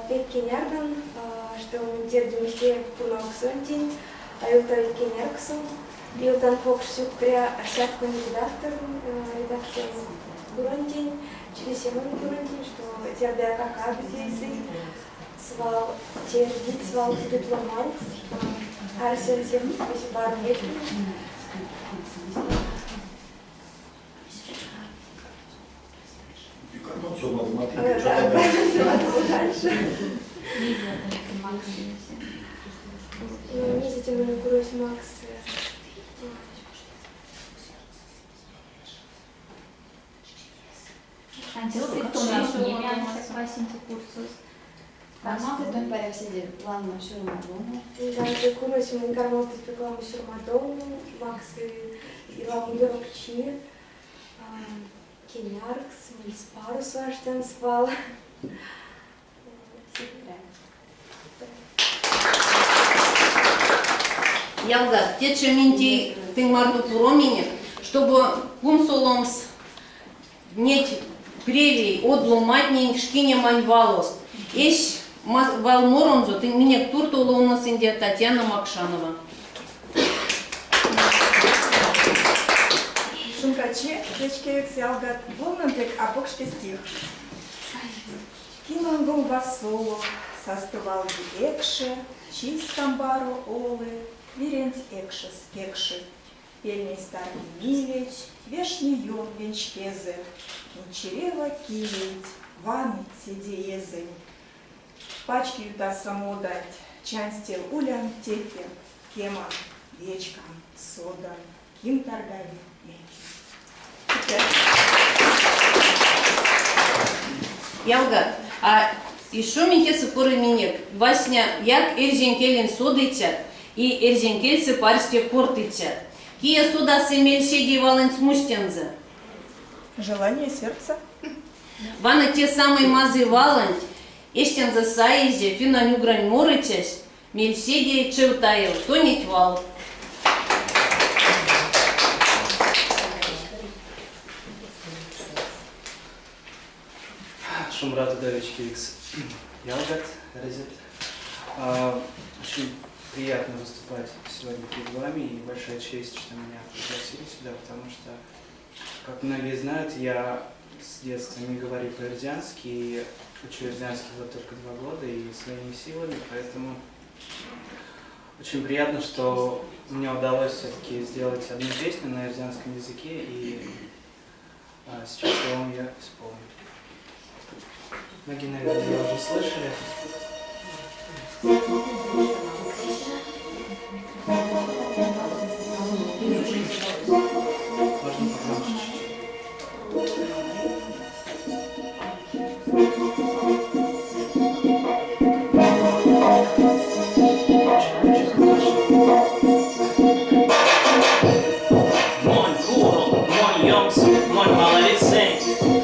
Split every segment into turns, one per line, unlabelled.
Pekkinerden, что мы держим все пуноксон день, а это Пеккинерксон, билдан хокшук пря ашаткон редакция Курантин, через семен Курантин, что тердя как абзисы, свал тердит, свал дипломат, арсен сем, если пару лет.
Все математика.
Дальше. Не затем мы курс Макс.
Кто нас не является классенти курсус?
Потом перевсіді плану Шурмадому.
Да, курс мы информацию рекламу Шурмадому, Макс и Ламу Йоркчи, Киняркс, Мильспарус Аштенсвал.
Ялга, те чеминти ты марту пуромине, чтобы кумсоломс нет превий одломатней шкине маньвалос. Ищ валморонзу ты меня туртула у нас Индия Татьяна Макшанова.
Шумкаче, дечкевик ялгат, волнампек апокшке стих. Кинонгум васоло, састывал екше, чистом бару олы, вирент экшес кекши. Пельный старый милеч, вешний йон венчкезе, ничерева килить, ванит сиди езень. Пачки юта самодать, чанстел улям теке, кема, вечкам, содан, ким торгави.
Ялга, а еще мне сапоры минек, Васня, як эрзенкелен содыця и эрзенкельцы парсте кортыця. Кия суда семельседи валенц мустензе.
Желание сердца.
Вана те самые мазы валент, эштензе саизе, финаню грань морычась, мельседи чевтаил, тонить вал.
Шумрат Удович Кирикс. Ялгат, Резет. Очень приятно выступать сегодня перед вами, и большая честь, что меня пригласили сюда, потому что, как многие знают, я с детства не говорю по-эрзянски, и учу эрзянский вот только 2 года, и своими силами, поэтому очень приятно, что мне удалось все-таки сделать одну песню на эрзянском языке, и сейчас я вам ее исполню. Многие, наверное, уже слышали. Можно погромче чуть-чуть.
Мой куру, мой йомс, мой малолицей,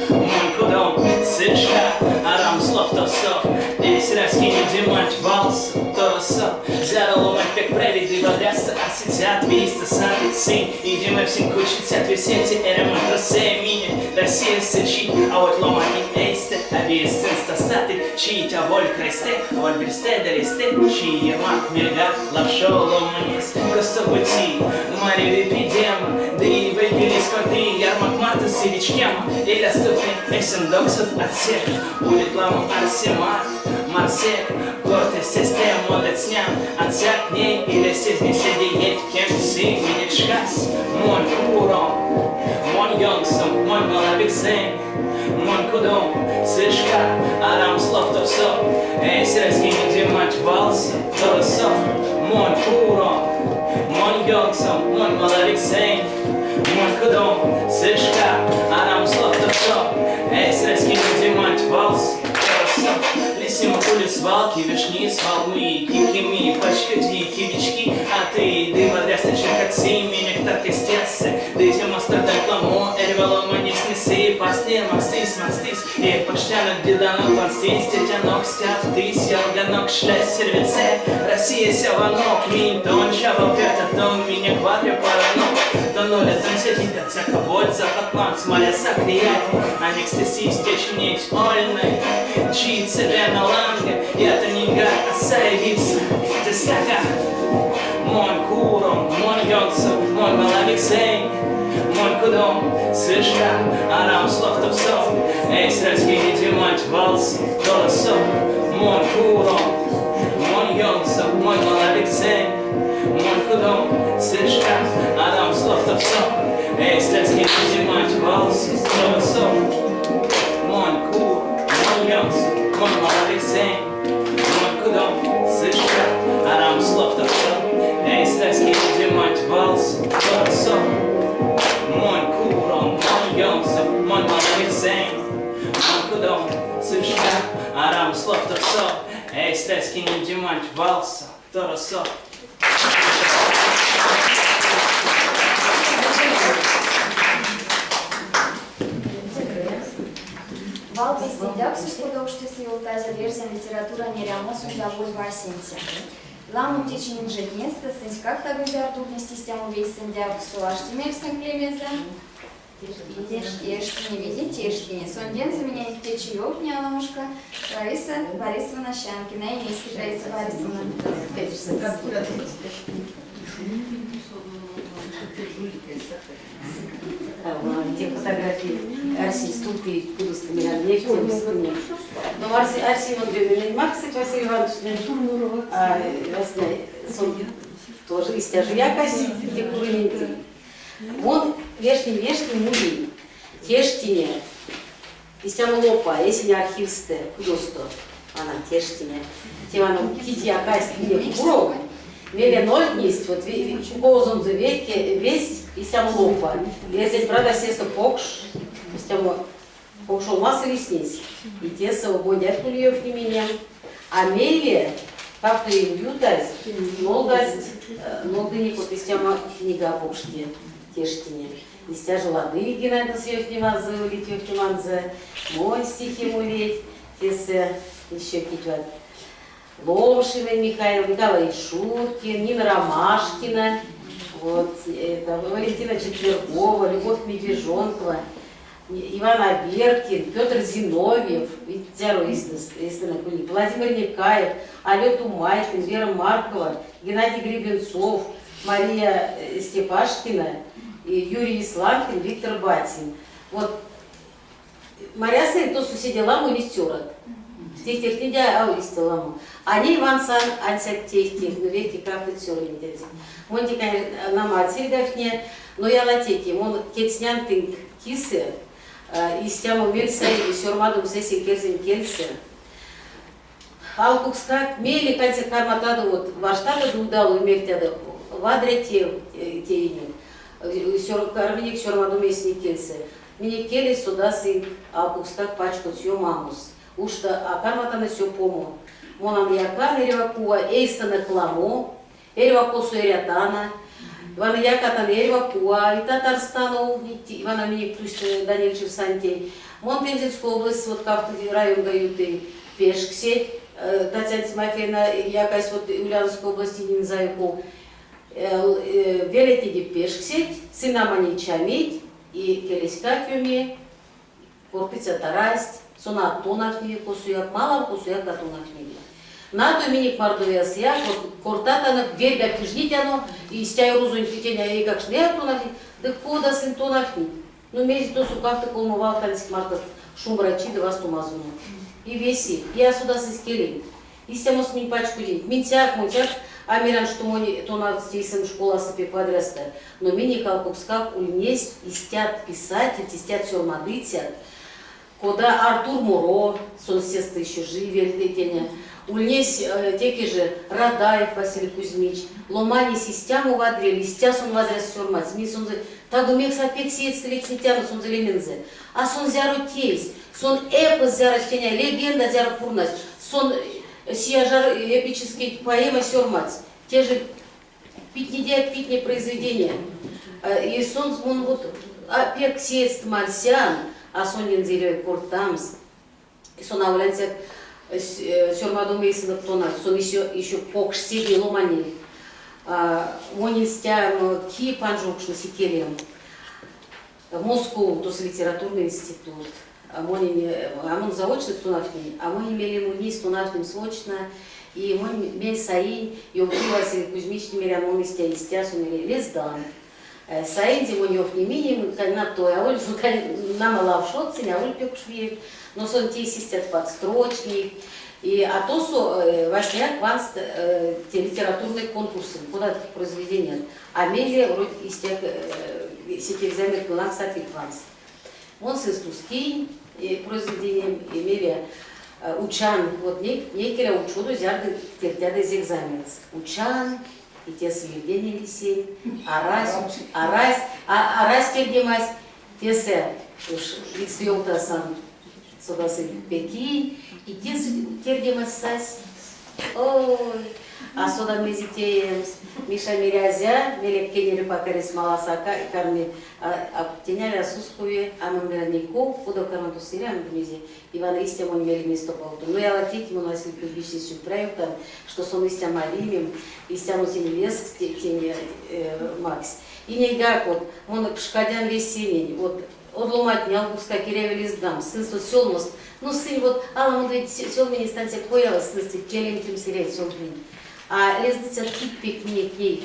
мой кудом, сычка, арам слов то все. Здесь раскинет димать валс, то все. Зяроломать пек правиды водряса, а сидят виста садицы. Идем и всем кучиться, отвесете эремон росе мини. Россия сычи, а вот ломать не эйсте. А вес стасаты, чьи-то воль кресте, воль берсте да листе. Чьи ермак мельга, лапшо ломанис. Костобути, мари випидема, да и выпили скоты. Ярмак мата сивичкема, и доступный эсен доксов от всех. Будет ламу арсемат, марсек, горты систем, молодец ням. Отсяк ней или сизни сидеть, кем си миник шкас. Мой куром, мой йонсом, мой малавиксем. Мой кудом, сышка, арам слов то все. Эйс разгини димать валса, то все. Мой куром, мой йонсом, мой малавиксем. Мой кудом, сышка, арам слов то все. Эйс разгини димать валса, то все. Лисим кули свалки, вишни, свалмы, кикими, пачкади, кивички. А ты, дыма дрясточек от семенек, так и стессы. Дытим остаток лому, эрвело манис неси, пастир, максис, макстис. И почтянок деданок, панстис, тетянок, стяв, тыс, ялганок, шлясь, сервице. Россия сяванок, мин, тон, чава, пята, тон, меня квадря, паранок. До нуля, танцетин, всяко боль, запад, манц, моя сакрия. Анекстесис, течь, нить, ольной, чит, себе на лам. это не гад, а заявиться. Дискота. Мой куром, мой Йонсо, мой Малалексей, мой кудом, слышка, арам слов-то все. Эй, раскините мать валс, голосов. Мой куром, мой Йонсо, мой Малалексей, мой кудом, слышка, арам слов-то все. Эй, раскините мать валс, голосов. Мой куром, мой Йонсо, мой Малалексей, мой кудом, слышка, арам слов-то все. Эй, раскините мать валс, голосов. Мой куром, мой Йонсо, мой Малалексей, мой кудом, слышка, арам слов-то все. Эй, раскините мать валса, голосов.
Valdes didaksis продолжится тази версия литература нереално судовой васенция. Ламу теченин жеднеста, сынсках так взяр тут вместе с тем увесен дяк сулашти мерсен клемеза. Тешки, не видите, тешки. Сонден заменяет течеёк, няномушка. Лариса Борисовна Щанкина и Низкий Лариса Борисовна.
Те фотографии Арсий ступи, куда стреляли, не в спине. Но Арсий Иванович, Максик Василий Иванович, сон тоже истяжу якость, те курыните. Он вешний мужик, тештине, истяну лопа, если не архивсте, кудосто, она тештине. Те вану кити якость, где курок. Меле ноль есть, вот козон за весь и сям лопа. Если правда сесто покш, сям покшол масса ресниц. И те свободят кулиев не меня. А меле, как-то им бьютась, многость, много них вот из тема книга покште, тештине. Из тя желады генада съесть не мазы, улить не мазы, мой стихи мулеть, тесе еще китват. Ломшина Михаил, Николай Шуркин, Нина Ромашкина, вот, это, Валентина Четвергова, Любовь Медвежонкова, Иван Аверкин, Петр Зиновьев, Владимир Никаев, Алёта Майкин, Вера Маркова, Геннадий Гребенцов, Мария Степашкина, Юрий Исламкин, Виктор Батин. Вот, Маряса и то суседела мой листерок. Тех не дя аулистеламу. Они Ивансан ансяк тех, но веки как-то все не дядя. Он тика на матери дафне, но я латеки, он кетснян тынк кисы, и с тем умельца и сюрмадом сессии керзин кельсы. Алкукскак мели канцер карматаду вот ваштага дудалу умельтяда вадре теиник, карминик сюрмадом месни кельсы. Мне келли сюда сын алкукскак пачку сью мамус. Ушта акарматана все пому. Монам якан эревакуа эйстана кламо, эревакосу эрятана, Ивана якатан эревакуа, и Татарстану, Ивана Миник Тусть Данильчев Сантей. Мон Пензенскую область, вот как-то район дают и пешксеть, Татьяна Тимофеевна, якась вот Ульяновской области, не знаю, велетиди пешксеть, сынамани чамить, и келеска кюме, корпица тарасть, сона тонах не косуяк, мало косуяк да тонах не. Нато миник мардовяс я, кортата верга пижнитяно, и стяю розунь фитеня и как шнея тонах не, да кода сын тонах не. Ну мези то сукавта колмовал танцик маркат шумбрачи да вас тумазуну. И веси, я сюда сискели. И стямос ми пачку день, минтяк, мутяк, амиран что мони тонах стейсен школа сапе квадраста. Но миник алкукскак ульнесь, истят писатель, истят сюрмадытят. Когда Артур Муро, сон сестра еще живет, детеня, ульнесь теки же Радаев Василий Кузьмич, ломани систему вадрели, листя сон вадрес сюрмат, сми сон зе, так умех сапек сеет стрелек сетяну сон зеленензе, а сон зяру тейс, сон эпос зяру стеня, легенда зяру фурнась, сон сия жар эпический поэма сюрмат, те же питне произведения, и сон вот опек сеет марсиан, а сонин зелёй кортамс, и сон ауленцек сюрмадом мейсинов тонах, сон еще покш сиди ломани, монистя ки панжукшну сикелем, в Москву, то есть литературный институт, амон заочно стунафни, а мы имели муни стунафним свочно, и мы мель саин, и убил Василий Кузьмич, немерян он истя сумели лездан. Саин зимоньев не миним, на то, а оль намалав шотцин, а оль пекшвир, но сон те систят подстрочник, и а то со восьмяк ванс те литературные конкурсы, куда таких произведения, а мели вроде истяк сети экзамен план сапит ванс. Он с истуски произведением имели учан, вот некие учуду зярды тертяды из экзаменс. Учан, и те сведения лисей, арась тергемась, те се, уж лицьёл-то сам, содасы пеки, и те тергемась сась. Ой, а сода мезитеемс, Миша Мирязя, мелек кенери пакарис маласака, и карми обтеняли осускове, а мы мирнику, куда карманту сирям вместе, Иван истям он мели место полту. Ну я латики, мы носили пубичный сюпраю, там, что сон истям алимим, истям утин лес, тени Макс. И не гак вот, он шкадян весенний, вот, одломать не албуска кирявили сдам, сын что сёлмост, ну сын вот, ала он ведь сёлмени станция появилась, сын что келем тем сирять сёлмени. А лездица кит пекни кей,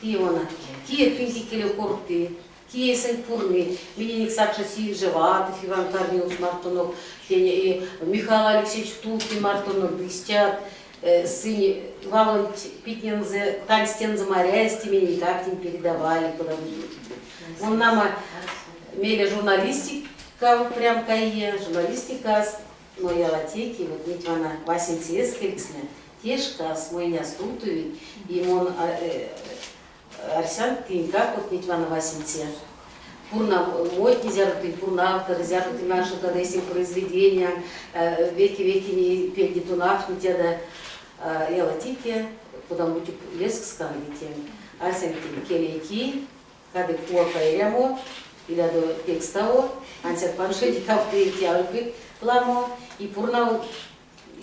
пивона, кие пинки келе корты, кие сын пурны, меня не ксакша си живатов, Иван Кармилович Мартунов, Михаил Алексеевич Тулки Мартунов, блестят, сын Вавлон Питнензе, Танстензе Моряйсти, меня никак не передавали, куда он нам мели журналистика, прям кае, журналистика, но я латеки, вот ведь она Васенцес Хельцне, тешка, с мой не стутует, и он Арсян Кинкак, вот ведь она Васенце. Пурна, мой нельзя пурна автор, нельзя наши тогда если произведения, веки не пельдитунаф, не те да я латеки, куда мы леск сканвите, Арсян Кинкелейки, когда куака и рямо, или до текстового, ансят паншети капты тялпы ламо, и пурна,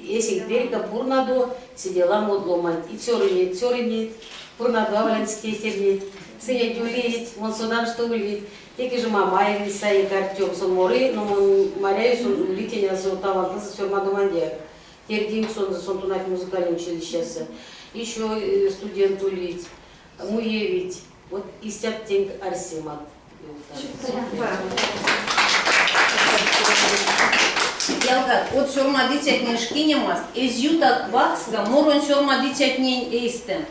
если берега пурна до, сидела модломать, и цёрынет, пурна до авлянские тернет, сыня дюлит, он судан что улит, теки же мамаев, Исаи, Артём, сон моры, но он моряю, сон улитения, сон талант, за сёрма домандия, тердим сон тунать музыкальное училище, еще студент улит, муевить, вот истят тенк Арсимат.
Ялгат, от сёрма дитятнен шкинемас, эз юта квакска, морон сёрма дитятнен эйстен.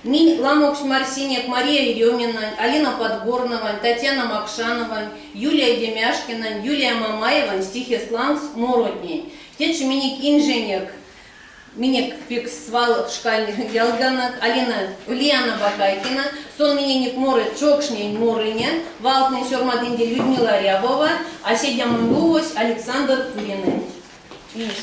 Мин Ламокш Марсинек, Мария Еремина, Алина Подгорнова, Татьяна Макшанова, Юлия Демяшкина, Юлия Мамаева, стихи сланс моротней. Тече миник инженер, миник пиксвал шкальник Ялганак, Алина Ульяна Бакайкина, сон миник море чокшней морыне, валтный сёрмадинди Людмила Рябова, а седям луось Александр Куринович.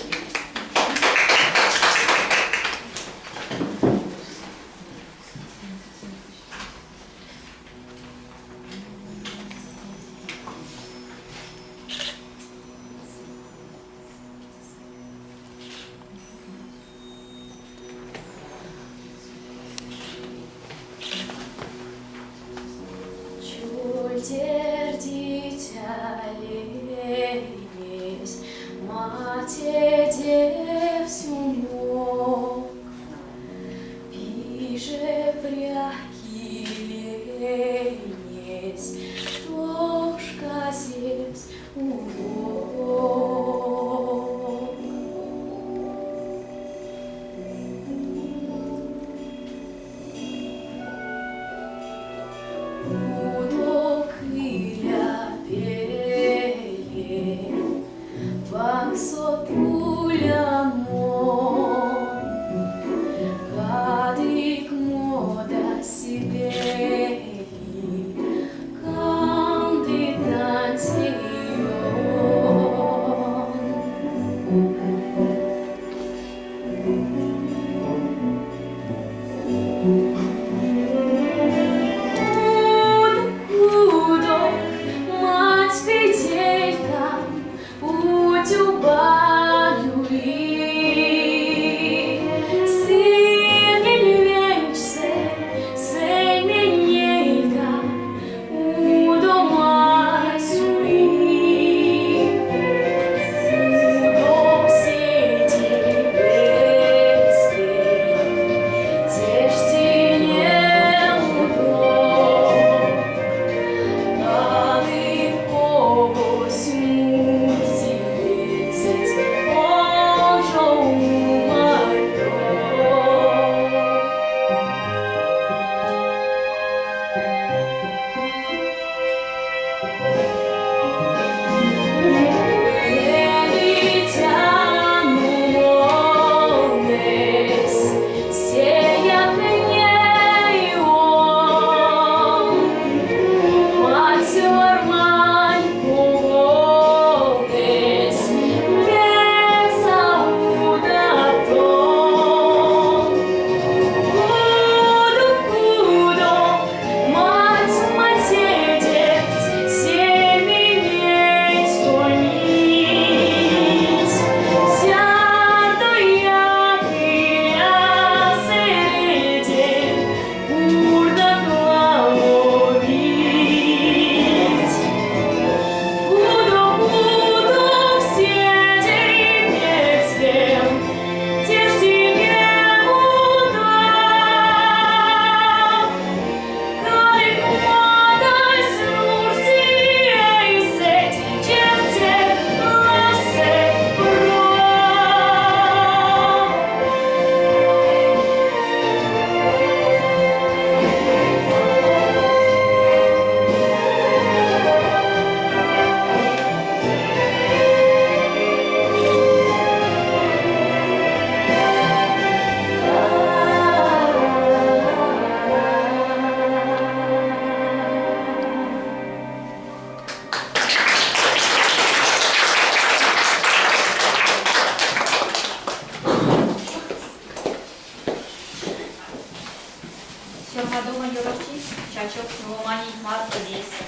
Мадома Юрочи, Чачок, Ломани, Марта Веся,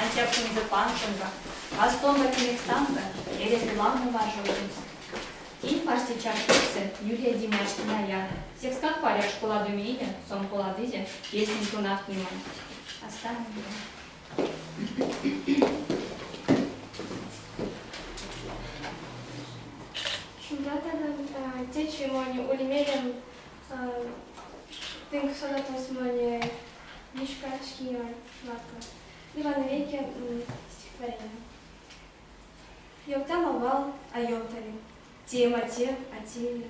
Антяпшин Зепаншинга, Астон Лакинекстанга, Эля Пиланна Важовичинска. И Пастичар Курсы, Юлия Димашкина Я. Всех как паря школа Думиля, Сом Коладызе, Песни Тунах Ниман. Оставим его.
Шумдата течи мони улимелем тынк содатом с мони мишка шкиной марка. Иван Веке стихотворение. Йоктам овал, а йоктали. Тем, а тем.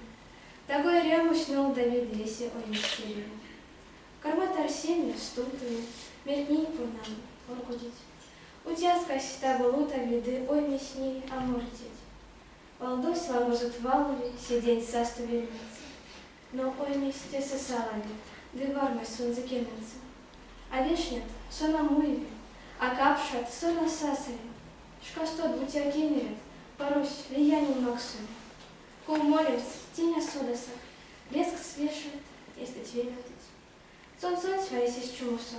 Такой рямушнул Давид лесе о мистерии. Кармат Арсения стутами, меркни по нам, оргудить. Утяскась та болота виды, ой мясней, а мортить. Валдос лагожит валови, сидень састуверница. Но ой мисте сосалами, дывармой сон закинется. А вешнят, сона муеви, а капшат, сона сасави. Шкастот бутя генерет, порось, влияние максуме. Кол молец, тиня содаса, леск свешает, если тебе летать. Сон сварись из чумуса,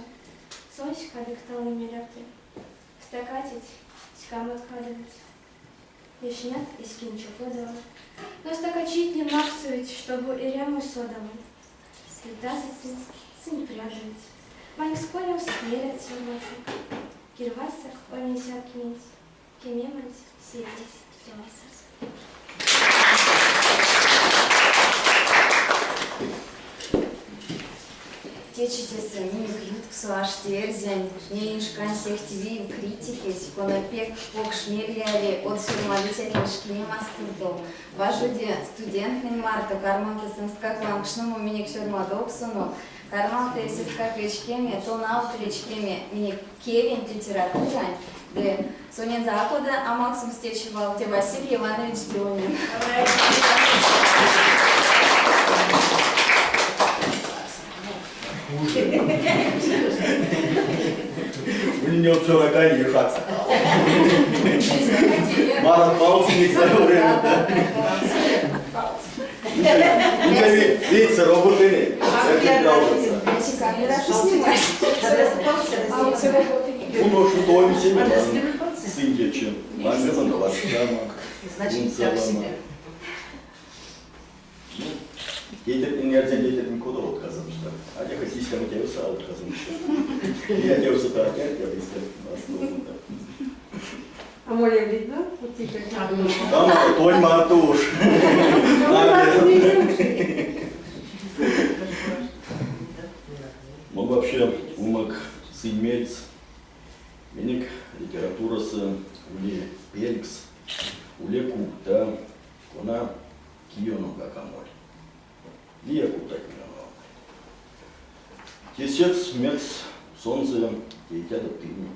сонсь кадыктал на миляты. Стакатить, скам откладывать. Вишнят из кинчу кладова. Но стакачить не максовать, чтобы и ряму содовать. Свидазать сын прядывать. Мань с конем смелят сёрваться. Кирвасах, помесят кинеть. Кемемать, сетить, сёрваться.
Течитеся, мимик ютксу аштерзен, нейншкан сехтиви критики, конопек пок шмельяли от сурмалителя шклимастырдо. Важуде студентный марта карманты сынскак лангшному миник сёрмадоксуну, карманты сыскак речкеме, тонаут речкеме, миник кевин литература, де сонен захода, а максим стечевал те Василий Иванович Дюмин.
У нее все на коне ешаться. Марат Палцин в свое время, да? Видите, роботы не жалуются. Ну, что то им себе, сын чем. Мамезан, лаштамак, унцелама. Кейтер инерция, кейтер никуда отказываешься. А я хочу искать тебя сразу отказываешься. Я тебя все так, я искать.
А море видно? Вот теперь.
Там той матуш. Ну вообще, умок симмельц, миник литература с уле пелькс, уле купта, кона киону гакамоль. Лия купта киону. Тесец мец солнце кейтя доптыни,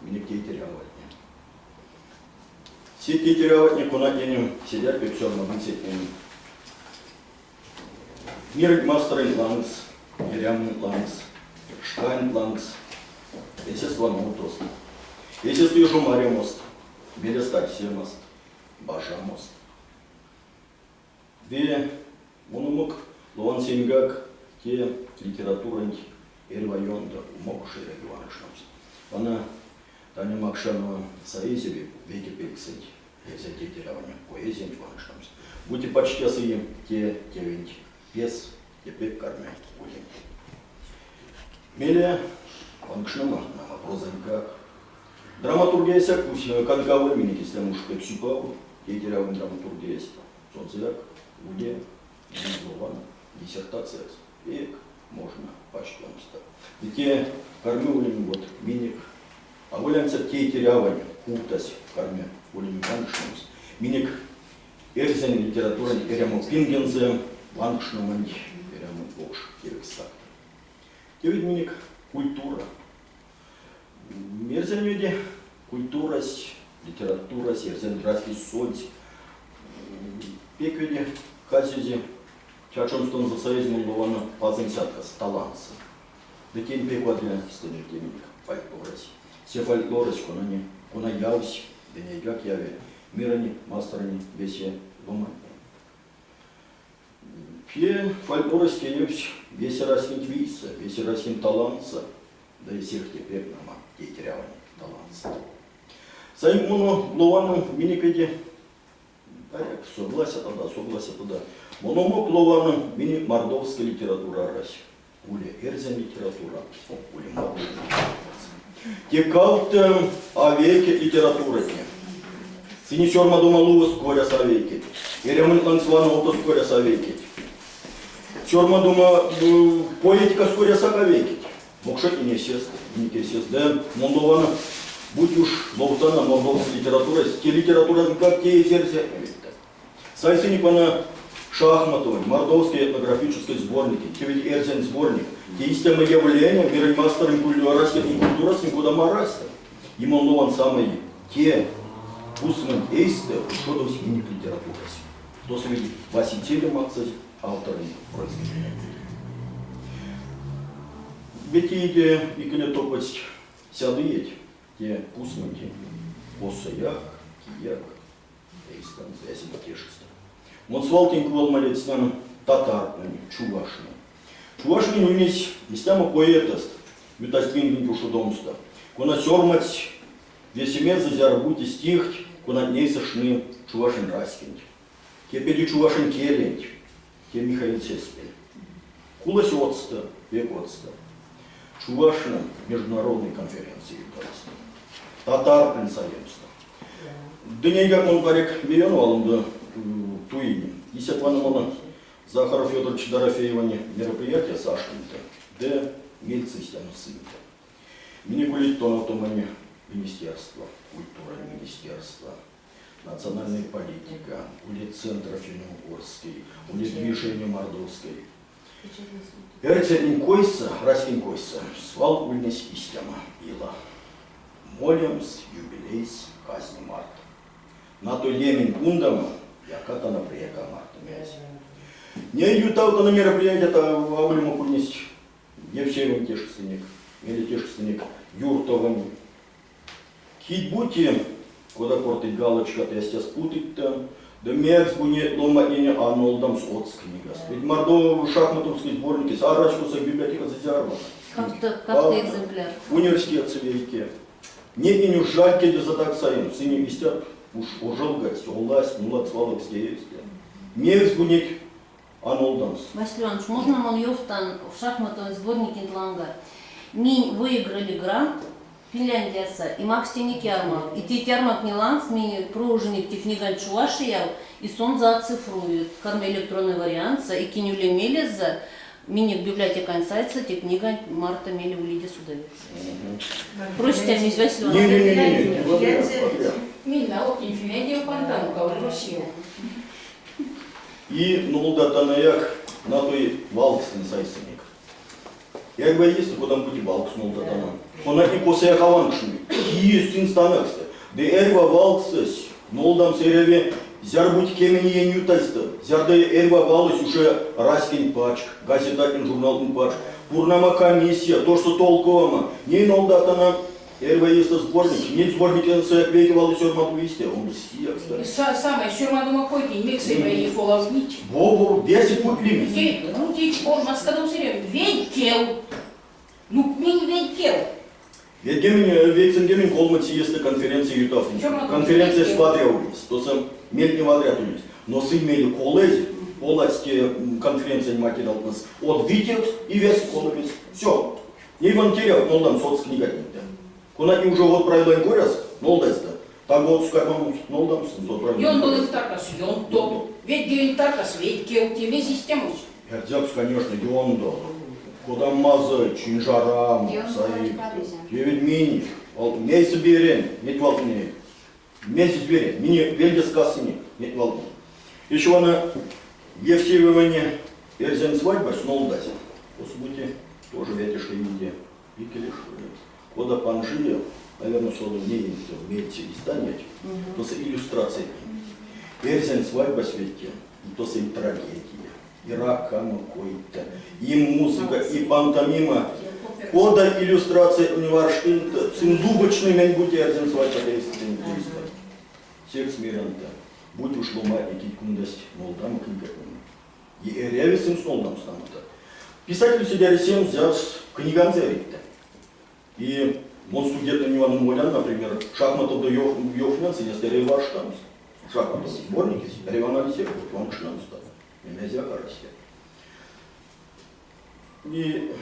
миник кейтеряватни. Все кейтеряватни кона денем сидят пепсер на бенсетнем. Мир мастерин лангс, Мирям лангс, Шкайн лангс, Есество Наутост, Есество Южумария мост, Белестаксия мост, Баша мост. Де монумок Луан Сингак, те литературнь Эрвайонда, умокши регионашнамс. Она Таня Макшанова Саизеви, веки пексень, если кейтеряватни поэзия регионашнамс. Будьте почти осыи те венти. Пес, теперь кормят будем. Мелия, ванкшнама, нама прозанька. Драматургия сякусина, канкавы миники, если муж пепсюпау, кейтерявым драматургия есть. Солнцевяк, уде, низован, диссертация, век, можно, почтомство. И те кормюлем вот миник, а волянца кейтерявань, куптась кормя, волем ванкшнамс. Миник, эрзен литература, эрему пингензе, Лангшнамань, прямо бож, кирексак. Кевидминик культура. Мерзенюди культура, литература, серзендраский суть. Пеквиди казюзи, чачомстон за союзом лована пазенсятка таланса. Детень пеквадля студентимик фольклорась. Все фольклорась, кона явсь, да не как яве. Мирани, мастерани, весе, ломань. Те фольклористы есть весь раскин твиса, весь раскин талантса, да и всех теперь нама тетерявани талантса. Саймуну ловану миникеде, порядок, согласен туда. Мономок ловану мини мордовская литература России. Ули эрзен литература, ули мордовская литература. Те как-то о веке литературы. Синисер мадумалу скоря совеки. Еремон лансвана ото скоря совеки. Сёрма дума поэтика скоря саковеки. Мокшет не сест, не сест. Да, Молдована, будь уж ловтана мордовская литература, те литература как те сердце. Сайсы не пона шахматовой, мордовской этнографической сборники, те ведь эрзен сборник, те истинные явления, мираймастеры культура, никуда мараста. И Молдован самый те пусмен эйсте, что до сих не литература. То есть Василий Максович, автор произведения. Ведь и когда топать сядует, те пусменки, посаяк, кияк, эйстан, связи потешества. Вот свалтинг волмалец нам татарный, чувашный. Чувашный у них местами поэтост, витастин душу домста. Кона сёрмать, весь имец зазярбуть и стихт, кона ней сошны чувашин раскинь. Те педи чувашин келень, те Михаил Сеспель. Кулась отста, век отста. Чувашина международной конференции юдалась. Татар консоемство. Да не как он парик миллионовал, да туини. Если плановано Захаров Федорович Дорофееване мероприятие Сашкин-то, да мельцы стяну сын-то. Мне кулить то на том они Министерство культуры, Министерство национальной политика, улиц центра Финно-Угорской, улиц движения Мордовской. Эрцелин койса, раскин койса, свал ульнес истяма ила. Молимс, юбилейс, казни марта. На то лемин кундама, яката на приека марта мязи. Не ютал-то на мероприятие, это аулему кульнес Евсеевым тешественник, или тешественник Юртовым. Кить будьте, куда портить галочка, то есть спутать-то, да мекс будет ломать анолдам с отс книга. Ведь Мордов шахматовские сборники, сарачкуса библиотека зазярвана.
Как-то экземпляр.
Университет цивейки. Нет, не жальки для задак саим, сыне вестят, уж ожелгать, оласть, нулат сваловские есть. Мекс будет анолдамс.
Василий Иванович, можно Мольёвтан в шахматовой сборнике Интланга? Минь выиграли грант, Финляндияса, и Макс Тенекярмак. И Тетярмак Миланс, ми пруженик техниган Чувашиял, и сон зацифрует. Карме электронный вариант, и кинюле мелеза, миник библиотека инсайца, техниган Марта Мелев Лидия Судовец. Просите, Амись Василий Иванович.
Мильна, окей, Финляндия пантану, кого Россию.
И нулдатанаяк на той валкстен сайсеник. Я говорю, есть куда пути валкс нулдатана. Он от него сая хаваншми. Есть инстанакста. Да эрва валксес. Нулдам сереве зярбуть кемени енютальста. Зярда эрва валус уже раскин пачк. Газетакин журналын пачк. Пурнама комиссия. То, что толковама. Не нулдатана. Эрва есть сборник. Нет сборника сая клейки валус сёрмату висте. Он быстрее, кстати.
Самое, сёрмаду макойки, миксы и фоловнить.
Во, весь путь лимит.
Ну, дичь, можно сказать, серьезно. Венкел. Ну, мин венкел.
Ведь гемин колмати есть конференция ютафни. Конференция сквадряулис. То сам мель не вадрятулис. Но сын мели коллези, полацкие конференции не материал нас. От витекс и весь колмис. Все. Не иван терял, нолдам соц книга не. Куда не уже вот правила горяс, нолдайста. Так вот с карманом нолдам сот правила.
Йон был и таркас, йон то. Ведь гель таркас, ведь кел тебе систему.
Эрдзякс, конечно, йондо. Куда мазать, чинжарам, саик. Я ведь мини. Месяц берем, нет волны. Месяц берем, мини вельдес кассини, нет волны. Еще она Евсееване эрзен свадьба с нолдазем. Господи, тоже ветишь и везде. И келешует. Куда панжия, наверное, соду не имеете издание, то с иллюстрацией. Эрзен свадьба свете, и то с и трагедия. И ракам какой-то, и музыка, и пантомима. Кода иллюстрация универшинта, циндубочный мень будь эрзен свадьба действительно. Секс мирента. Будь уж ломать, и кундость, молдам книга. И эревисим снолдам станута. Писатель сидяли всем взят книган зеритте. И он студент Иван Молян, например, шахматов до Йофнянца, если реваш там, шахматов сборники, реванализируют, он шнанста, нельзя карасия. И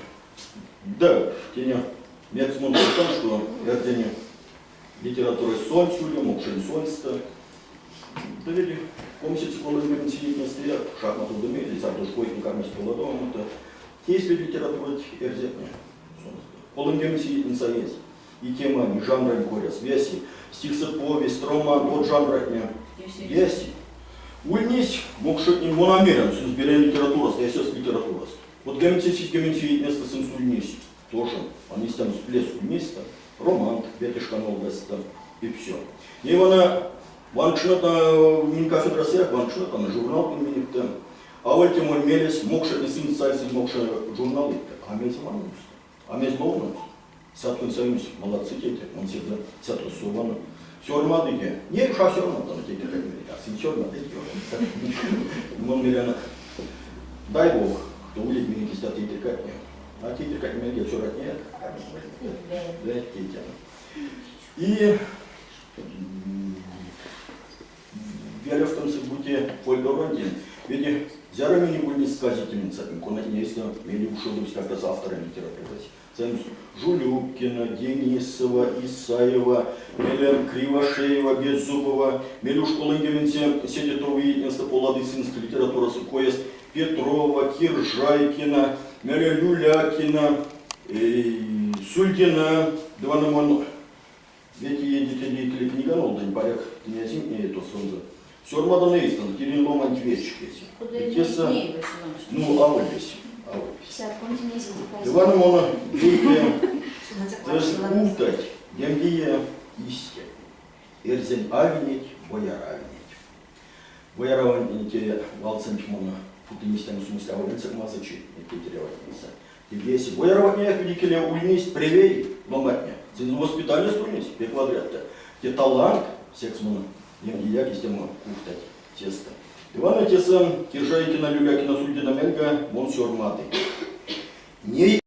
да, теня, я смотрю там, что это не литература солнцюля, мокшин солнца. Да ведь, помните, колониальные сидеть шахматов домели, за то, что их никак не споладом, это есть ведь литература эрзетная. Колониальные сидеть не союз. И тема, и жанра, и горя, связи, стих, повесть, роман, вот жанра не есть. Ульнись, мокшин не мономерен, с избираем литература, если литература. Вот гементи место с инсульнись тоже, они там всплеск места, роман, ветишка новоста и все. И она ванчната мин кафедра сек, ванчната на журнал миник там. А вот тем он мелес, мокша и сын сайсы мокша журналы, а мез манус, а мез ловнус. Сяткин союз, молодцы тети, он всегда сяткин сувана. Все армадыки, не руша все равно там тети как американцы, все армадыки. Он миллиона, дай Бог. То улить меня кистят тети как нет. А тети как меня все нет. Да, тети. И вера в том, что будете фольдородин. Ведь зярами не были сказительница, конать не есть, мели ушел как-то с автором литературы. Ценс Жулюкина, Денисова, Исаева, Мелен Кривошеева, Беззубова, Мелю школы Гементе, Седитовый, Инстаполады, Синская литература, Сукоест, Петрова, Киржайкина, Меля Люлякина, Сульгина, Дванамон, ведь едете деятели книганол, да не порядок, не зим, не это солнце. Все армада Нейстон, Кирилл Ломан Тверчики. Ну, Аулис. Дванамона, деятели, то есть утать, Демгия исти, Эрзен Авинить, Бояр Авинить. Бояр Авинить, Валценчмона, Путинистям в смысле, а вот это мазачи, это тереватница. И если боярование великие ульнись, привей, ломатня. За воспитание стульнись, пеквадрятта. Те талант, сексмона, я кистема куфтать, тесто. Ивана Тесам, Киржайкина, Люлякина, Сульдина, Мельга, Монсюр Маты. Не